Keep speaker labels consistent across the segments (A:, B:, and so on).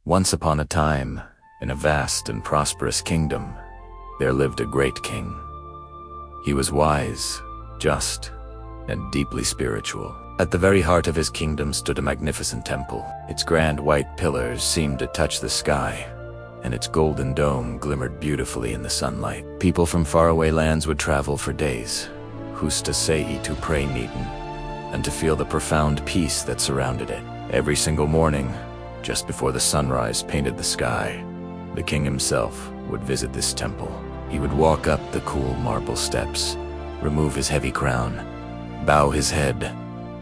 A: Once upon a time, in a vast and prosperous kingdom, there lived a great king. He was wise, just, and deeply spiritual. At the very heart of his kingdom stood a magnificent temple. Its grand white pillars seemed to touch the sky, and its golden dome glimmered beautifully in the sunlight. People from faraway lands would travel for days, who's to say to pray neaten, and to feel the profound peace that surrounded it. Every single morning, just before the sunrise painted the sky, the king himself would visit this temple. He would walk up the cool marble steps, remove his heavy crown, bow his head,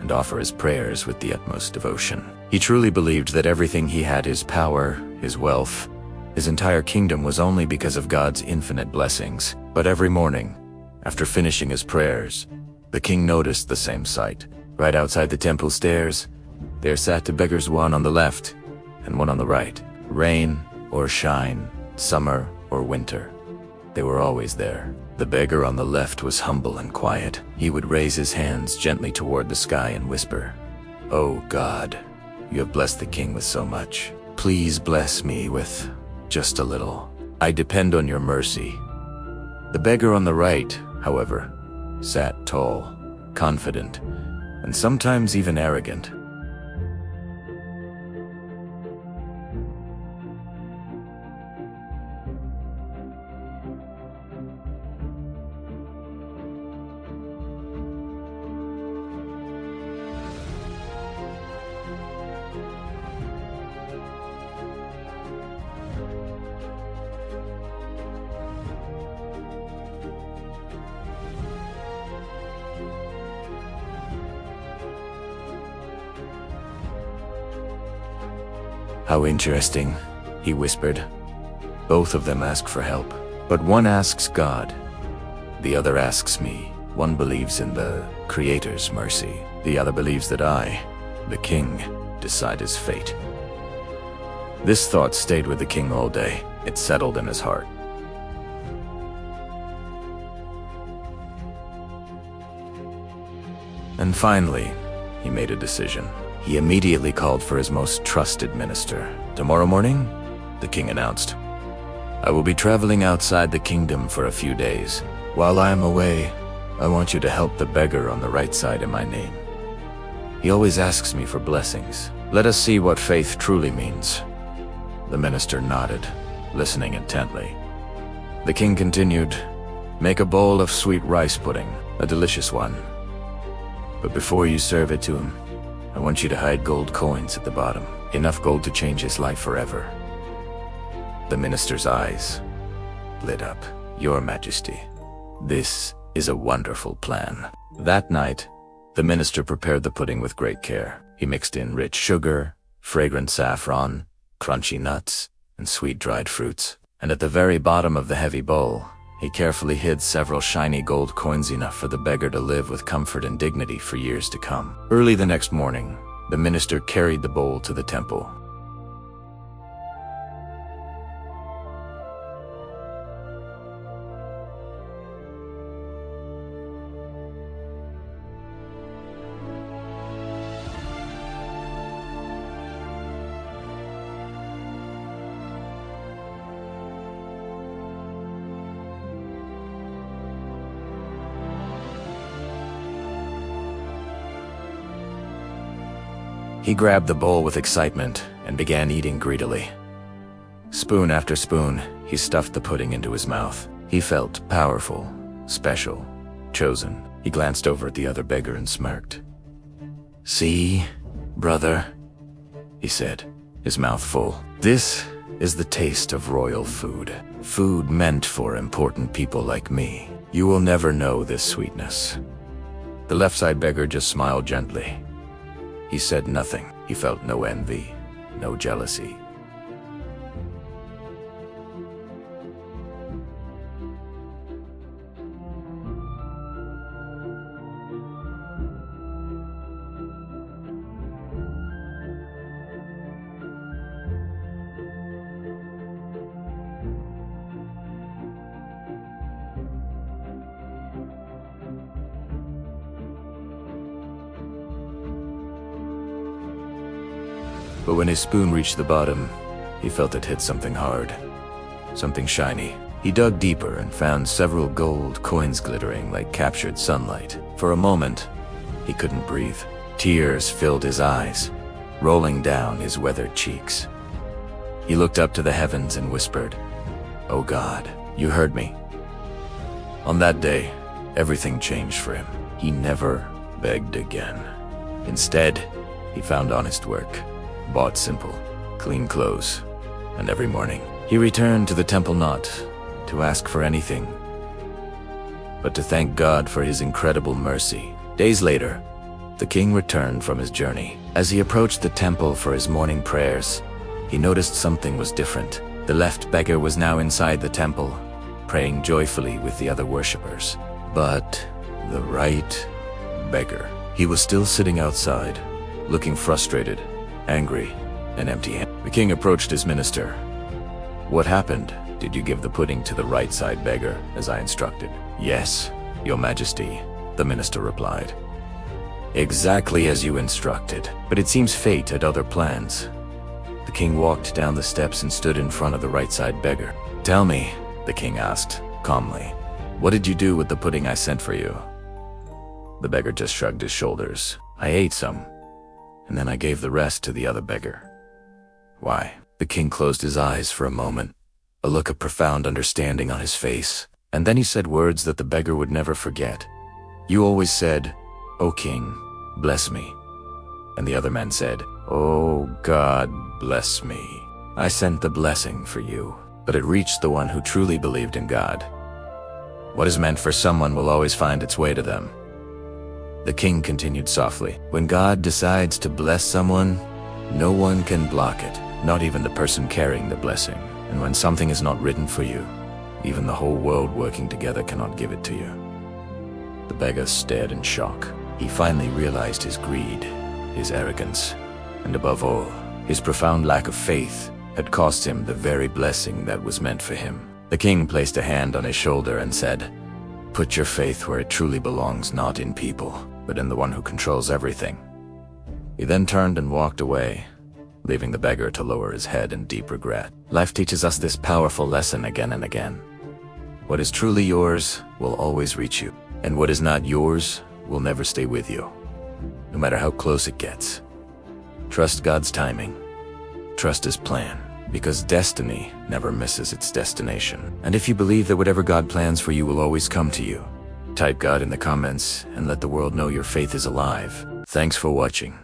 A: and offer his prayers with the utmost devotion. He truly believed that everything he had, his power, his wealth, his entire kingdom, was only because of God's infinite blessings. But every morning, after finishing his prayers, the king noticed the same sight. Right outside the temple stairs, there sat two beggars, one on the left and one on the right. Rain or shine, summer or winter, they were always there. The beggar on the left was humble and quiet. He would raise his hands gently toward the sky and whisper, "Oh God, you have blessed the king with so much. Please bless me with just a little. I depend on your mercy." The beggar on the right, however, sat tall, confident, and sometimes even arrogant. "How interesting," he whispered. "Both of them ask for help, but one asks God, the other asks me. One believes in the Creator's mercy, the other believes that I, the king, decide his fate." This thought stayed with the king all day. It settled in his heart. And finally, he made a decision. He immediately called for his most trusted minister. "Tomorrow morning," the king announced, "I will be traveling outside the kingdom for a few days. While I am away, I want you to help the beggar on the right side in my name. He always asks me for blessings. Let us see what faith truly means." The minister nodded, listening intently. The king continued, "Make a bowl of sweet rice pudding, a delicious one. But before you serve it to him, I want you to hide gold coins at the bottom, enough gold to change his life forever." The minister's eyes lit up. "Your Majesty, this is a wonderful plan." That night, the minister prepared the pudding with great care. He mixed in rich sugar, fragrant saffron, crunchy nuts, and sweet dried fruits. And at the very bottom of the heavy bowl, he carefully hid several shiny gold coins, enough for the beggar to live with comfort and dignity for years to come. Early the next morning, the minister carried the bowl to the temple. He grabbed the bowl with excitement and began eating greedily. Spoon after spoon, he stuffed the pudding into his mouth. He felt powerful, special, chosen. He glanced over at the other beggar and smirked. "See, brother," he said, his mouth full. "This is the taste of royal food. Food meant for important people like me. You will never know this sweetness." The left side beggar just smiled gently. He said nothing. He felt no envy, no jealousy. But when his spoon reached the bottom, he felt it hit something hard, something shiny. He dug deeper and found several gold coins glittering like captured sunlight. For a moment, he couldn't breathe. Tears filled his eyes, rolling down his weathered cheeks. He looked up to the heavens and whispered, "Oh God, you heard me." On that day, everything changed for him. He never begged again. Instead, he found honest work, bought simple, clean clothes, and every morning, he returned to the temple not to ask for anything, but to thank God for his incredible mercy. Days later, the king returned from his journey. As he approached the temple for his morning prayers, he noticed something was different. The left beggar was now inside the temple, praying joyfully with the other worshippers. But the right beggar, he was still sitting outside, looking frustrated, angry, and empty-handed. The king approached his minister. "What happened? Did you give the pudding to the right side beggar, as I instructed?" "Yes, your majesty," the minister replied. "Exactly as you instructed. But it seems fate had other plans." The king walked down the steps and stood in front of the right side beggar. "Tell me," the king asked, calmly, "what did you do with the pudding I sent for you?" The beggar just shrugged his shoulders. "I ate some, and then I gave the rest to the other beggar." "Why?" The king closed his eyes for a moment, a look of profound understanding on his face, and then he said words that the beggar would never forget. "You always said, 'O king, bless me.' And the other man said, 'Oh God, bless me.' I sent the blessing for you, but it reached the one who truly believed in God. What is meant for someone will always find its way to them." The king continued softly, "When God decides to bless someone, no one can block it, not even the person carrying the blessing. And when something is not written for you, even the whole world working together cannot give it to you." The beggar stared in shock. He finally realized his greed, his arrogance, and above all, his profound lack of faith had cost him the very blessing that was meant for him. The king placed a hand on his shoulder and said, "Put your faith where it truly belongs, not in people, but in the one who controls everything." He then turned and walked away, leaving the beggar to lower his head in deep regret. Life teaches us this powerful lesson again and again. What is truly yours will always reach you, and what is not yours will never stay with you, no matter how close it gets. Trust God's timing. Trust His plan, because destiny never misses its destination. And if you believe that whatever God plans for you will always come to you, type God in the comments and let the world know your faith is alive. Thanks for watching.